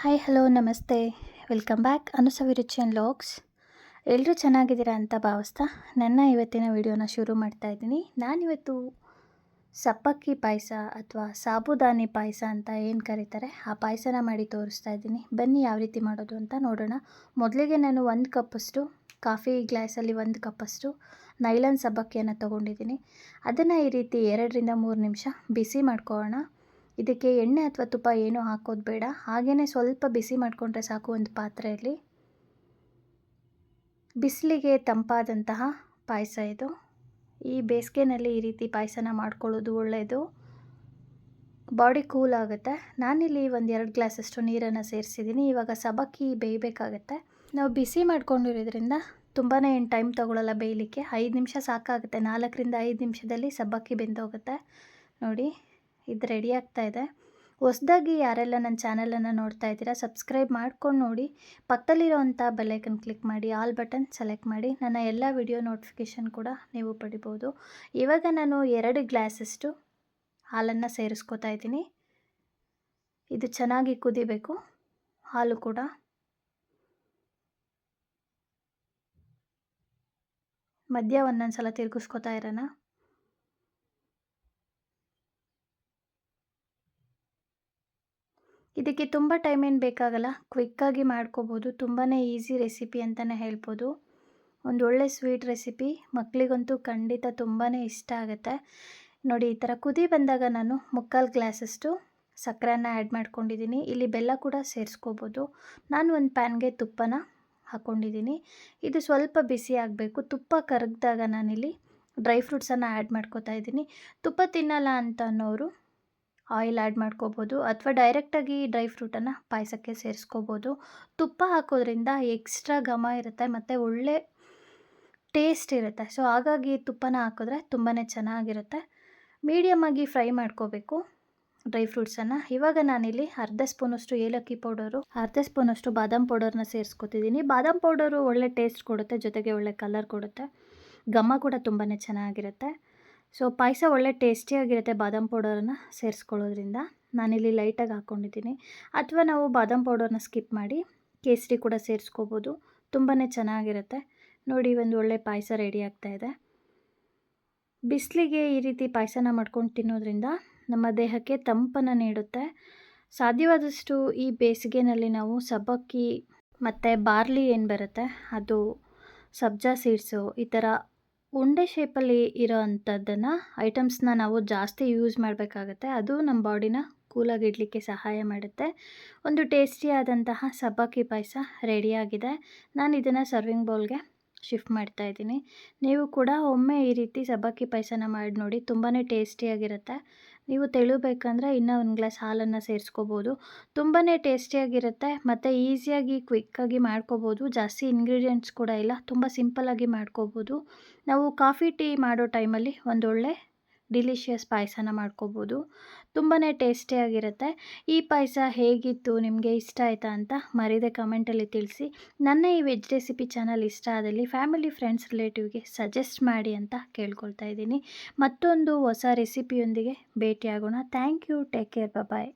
Hi hello ನಮಸ್ತೆ. Welcome back ಅನುಸವಿರುಚಿ and vlogs. ಎಲ್ಲರೂ ಚೆನ್ನಾಗಿದ್ದೀರಾ ಅಂತ ಭಾವಿಸ್ತಾ ನನ್ನ ಇವತ್ತಿನ ವಿಡಿಯೋನ ಶುರು ಮಾಡ್ತಾ ಇದ್ದೀನಿ. ನಾನಿವತ್ತು ಸಬ್ಬಕ್ಕಿ ಪಾಯಸ ಅಥವಾ ಸಾಬುದಾನಿ ಪಾಯಸ ಅಂತ ಏನು ಕರೀತಾರೆ ಆ ಪಾಯಸನ ಮಾಡಿ ತೋರಿಸ್ತಾ ಇದ್ದೀನಿ. ಬನ್ನಿ ಯಾವ ರೀತಿ ಮಾಡೋದು ಅಂತ ನೋಡೋಣ. ಮೊದಲಿಗೆ ನಾನು 1 ಕಪ್ಪಷ್ಟು ಕಾಫಿ ಗ್ಲಾಸಲ್ಲಿ 1 ಕಪ್ಪಷ್ಟು ನೈಲಾನ್ ಸಬ್ಬಕ್ಕಿಯನ್ನು ತೊಗೊಂಡಿದ್ದೀನಿ. ಅದನ್ನು ಈ ರೀತಿ 2 ರಿಂದ 3 ನಿಮಿಷ ಬಿಸಿ ಮಾಡ್ಕೊಳ್ಳೋಣ. ಇದಕ್ಕೆ ಎಣ್ಣೆ ಅಥವಾ ತುಪ್ಪ ಏನೂ ಹಾಕೋದು ಬೇಡ, ಹಾಗೆಯೇ ಸ್ವಲ್ಪ ಬಿಸಿ ಮಾಡಿಕೊಂಡ್ರೆ ಸಾಕು ಒಂದು ಪಾತ್ರೆಯಲ್ಲಿ. ಬಿಸಿಲಿಗೆ ತಂಪಾದಂತಹ ಪಾಯಸ ಇದು. ಈ ಬೇಸಿಗೆನಲ್ಲಿ ಈ ರೀತಿ ಪಾಯಸನ ಮಾಡ್ಕೊಳ್ಳೋದು ಒಳ್ಳೆಯದು, ಬಾಡಿ ಕೂಲ್ ಆಗುತ್ತೆ. ನಾನಿಲ್ಲಿ 1-2 ಗ್ಲಾಸಷ್ಟು ನೀರನ್ನು ಸೇರಿಸಿದ್ದೀನಿ. ಇವಾಗ ಸಬ್ಬಕ್ಕಿ ಬೇಯಬೇಕಾಗತ್ತೆ. ನಾವು ಬಿಸಿ ಮಾಡ್ಕೊಂಡಿರೋದ್ರಿಂದ ತುಂಬಾ ಏನು ಟೈಮ್ ತೊಗೊಳ್ಳಲ್ಲ ಬೇಯಲಿಕ್ಕೆ, 5 ನಿಮಿಷ ಸಾಕಾಗುತ್ತೆ. 4 ರಿಂದ 5 ನಿಮಿಷದಲ್ಲಿ ಸಬ್ಬಕ್ಕಿ ಬೆಂದೋಗುತ್ತೆ. ನೋಡಿ, ಇದು ರೆಡಿ ಆಗ್ತಾ ಇದೆ. ಹೊಸದಾಗಿ ಯಾರೆಲ್ಲ ನನ್ನ ಚಾನಲನ್ನು ನೋಡ್ತಾ ಇದ್ದೀರಾ ಸಬ್ಸ್ಕ್ರೈಬ್ ಮಾಡ್ಕೊಂಡು ನೋಡಿ, ಪಕ್ಕದಲ್ಲಿರೋವಂಥ ಬೆಲ್ಲೈಕನ್ ಕ್ಲಿಕ್ ಮಾಡಿ, ಆಲ್ ಬಟನ್ ಸೆಲೆಕ್ಟ್ ಮಾಡಿ, ನನ್ನ ಎಲ್ಲ ವಿಡಿಯೋ ನೋಟಿಫಿಕೇಷನ್ ಕೂಡ ನೀವು ಪಡಿಬೋದು. ಇವಾಗ ನಾನು 2 ಗ್ಲಾಸಷ್ಟು ಹಾಲನ್ನು ಸೇರಿಸ್ಕೋತಾ ಇದ್ದೀನಿ. ಇದು ಚೆನ್ನಾಗಿ ಕುದಿಬೇಕು ಹಾಲು ಕೂಡ. ಮಧ್ಯ ಒಂದೊಂದು ಸಲ ತಿರುಗಿಸ್ಕೋತಾ ಇರೋಣ. ಇದಕ್ಕೆ ತುಂಬ ಟೈಮ್ ಏನು ಬೇಕಾಗಲ್ಲ, ಕ್ವಿಕ್ಕಾಗಿ ಮಾಡ್ಕೋಬೋದು. ತುಂಬಾ ಈಸಿ ರೆಸಿಪಿ ಅಂತಲೇ ಹೇಳ್ಬೋದು. ಒಂದು ಒಳ್ಳೆ ಸ್ವೀಟ್ ರೆಸಿಪಿ, ಮಕ್ಕಳಿಗಂತೂ ಖಂಡಿತ ತುಂಬಾ ಇಷ್ಟ ಆಗುತ್ತೆ. ನೋಡಿ, ಈ ಥರ ಕುದಿ ಬಂದಾಗ ನಾನು 3/4 ಗ್ಲಾಸಷ್ಟು ಸಕ್ಕರೆಯನ್ನು ಆ್ಯಡ್ ಮಾಡ್ಕೊಂಡಿದ್ದೀನಿ. ಇಲ್ಲಿ ಬೆಲ್ಲ ಕೂಡ ಸೇರಿಸ್ಕೋಬೋದು. ನಾನು ಒಂದು ಪ್ಯಾನ್ಗೆ ತುಪ್ಪನ ಹಾಕ್ಕೊಂಡಿದ್ದೀನಿ. ಇದು ಸ್ವಲ್ಪ ಬಿಸಿ ಆಗಬೇಕು. ತುಪ್ಪ ಕರಗಿದಾಗ ನಾನಿಲ್ಲಿ ಡ್ರೈ ಫ್ರೂಟ್ಸನ್ನು ಆ್ಯಡ್ ಮಾಡ್ಕೋತಾ ಇದ್ದೀನಿ. ತುಪ್ಪ ತಿನ್ನಲ್ಲ ಅಂತ ಅನ್ನೋರು ಆಯಿಲ್ ಆ್ಯಡ್ ಮಾಡ್ಕೋಬೋದು, ಅಥವಾ ಡೈರೆಕ್ಟಾಗಿ ಡ್ರೈ ಫ್ರೂಟನ್ನು ಪಾಯಸಕ್ಕೆ ಸೇರಿಸ್ಕೋಬೋದು. ತುಪ್ಪ ಹಾಕೋದ್ರಿಂದ ಎಕ್ಸ್ಟ್ರಾ ಘಮ ಇರುತ್ತೆ ಮತ್ತು ಒಳ್ಳೆ ಟೇಸ್ಟ್ ಇರುತ್ತೆ. ಸೊ ಹಾಗಾಗಿ ತುಪ್ಪನ ಹಾಕಿದ್ರೆ ತುಂಬಾ ಚೆನ್ನಾಗಿರುತ್ತೆ. ಮೀಡಿಯಮ್ಮಾಗಿ ಫ್ರೈ ಮಾಡ್ಕೋಬೇಕು ಡ್ರೈ ಫ್ರೂಟ್ಸನ್ನು. ಇವಾಗ ನಾನಿಲ್ಲಿ 1/2 ಸ್ಪೂನಷ್ಟು ಏಲಕ್ಕಿ ಪೌಡರು, 1/2 ಸ್ಪೂನಷ್ಟು ಬಾದಾಮ್ ಪೌಡರ್ನ ಸೇರಿಸ್ಕೊತಿದ್ದೀನಿ. ಬಾದಾಮ್ ಪೌಡರು ಒಳ್ಳೆ ಟೇಸ್ಟ್ ಕೊಡುತ್ತೆ, ಜೊತೆಗೆ ಒಳ್ಳೆ ಕಲರ್ ಕೊಡುತ್ತೆ, ಘಮ ಕೂಡ ತುಂಬಾ ಚೆನ್ನಾಗಿರುತ್ತೆ. ಸೊ ಪಾಯಸ ಒಳ್ಳೆ ಟೇಸ್ಟಿಯಾಗಿರುತ್ತೆ ಬಾದಾಮ್ ಪೌಡರನ್ನು ಸೇರಿಸ್ಕೊಳ್ಳೋದ್ರಿಂದ. ನಾನಿಲ್ಲಿ ಲೈಟಾಗಿ ಹಾಕ್ಕೊಂಡಿದ್ದೀನಿ. ಅಥವಾ ನಾವು ಬಾದಾಮ್ ಪೌಡರ್ನ ಸ್ಕಿಪ್ ಮಾಡಿ ಕೇಸರಿ ಕೂಡ ಸೇರಿಸ್ಕೋಬೋದು, ತುಂಬಾ ಚೆನ್ನಾಗಿರುತ್ತೆ. ನೋಡಿ, ಒಂದು ಒಳ್ಳೆ ಪಾಯಸ ರೆಡಿ ಆಗ್ತಾಯಿದೆ. ಬಿಸಿಲಿಗೆ ಈ ರೀತಿ ಪಾಯಸನ ಮಾಡ್ಕೊಂಡು ತಿನ್ನೋದ್ರಿಂದ ನಮ್ಮ ದೇಹಕ್ಕೆ ತಂಪನ್ನು ನೀಡುತ್ತೆ. ಸಾಧ್ಯವಾದಷ್ಟು ಈ ಬೇಸಿಗೆನಲ್ಲಿ ನಾವು ಸಬ್ಬಕ್ಕಿ ಮತ್ತು ಬಾರ್ಲಿ ಏನು ಬರುತ್ತೆ ಅದು, ಸಬ್ಜಾ ಸೀಡ್ಸು, ಈ ಥರ ಉಂಡೆ ಶೇಪಲ್ಲಿ ಇರೋ ಅಂಥದ್ದನ್ನು ಐಟಮ್ಸ್ನ ನಾವು ಜಾಸ್ತಿ ಯೂಸ್ ಮಾಡಬೇಕಾಗತ್ತೆ. ಅದು ನಮ್ಮ ಬಾಡಿನ ಕೂಲಾಗಿ ಇಡಲಿಕ್ಕೆ ಸಹಾಯ ಮಾಡುತ್ತೆ. ಒಂದು ಟೇಸ್ಟಿಯಾದಂತಹ ಸಬ್ಬಕ್ಕಿ ಪಾಯಸ ರೆಡಿಯಾಗಿದೆ. ನಾನು ಇದನ್ನು ಸರ್ವಿಂಗ್ ಬೌಲ್ಗೆ ಶಿಫ್ಟ್ ಮಾಡ್ತಾ ಇದ್ದೀನಿ. ನೀವು ಕೂಡ ಒಮ್ಮೆ ಈ ರೀತಿ ಸಬ್ಬಕ್ಕಿ ಪಾಯಸನ ಮಾಡಿ ನೋಡಿ, ತುಂಬಾ ಟೇಸ್ಟಿಯಾಗಿರುತ್ತೆ. ನೀವು ತೆಳುಬೇಕಂದ್ರೆ ಇನ್ನೂ 1 ಗ್ಲಾಸ್ ಹಾಲನ್ನು ಸೇರಿಸ್ಕೋಬೋದು. ತುಂಬಾ ಟೇಸ್ಟಿಯಾಗಿರುತ್ತೆ ಮತ್ತು ಈಸಿಯಾಗಿ ಕ್ವಿಕ್ಕಾಗಿ ಮಾಡ್ಕೋಬೋದು. ಜಾಸ್ತಿ ಇಂಗ್ರೀಡಿಯೆಂಟ್ಸ್ ಕೂಡ ಇಲ್ಲ, ತುಂಬ ಸಿಂಪಲ್ಲಾಗಿ ಮಾಡ್ಕೋಬೋದು. ನಾವು ಕಾಫಿ ಟೀ ಮಾಡೋ ಟೈಮಲ್ಲಿ ಒಂದೊಳ್ಳೆ ಡಿಲಿಷಿಯಸ್ ಪಾಯಸನ ಮಾಡ್ಕೋಬೋದು. ತುಂಬಾ ಟೇಸ್ಟಿಯಾಗಿರುತ್ತೆ. ಈ ಪಾಯಸ ಹೇಗಿತ್ತು, ನಿಮಗೆ ಇಷ್ಟ ಆಯಿತಾ ಅಂತ ಮರೀದೆ ಕಮೆಂಟಲ್ಲಿ ತಿಳಿಸಿ. ನನ್ನ ಈ ವೆಜ್ ರೆಸಿಪಿ ಚಾನಲ್ ಇಷ್ಟ ಆದಲ್ಲಿ ಫ್ಯಾಮಿಲಿ, ಫ್ರೆಂಡ್ಸ್, ರಿಲೇಟಿವ್ಗೆ ಸಜೆಸ್ಟ್ ಮಾಡಿ ಅಂತ ಕೇಳ್ಕೊಳ್ತಾ ಇದ್ದೀನಿ. ಮತ್ತೊಂದು ಹೊಸ ರೆಸಿಪಿಯೊಂದಿಗೆ ಭೇಟಿಯಾಗೋಣ. Thank you. Take care. Bye.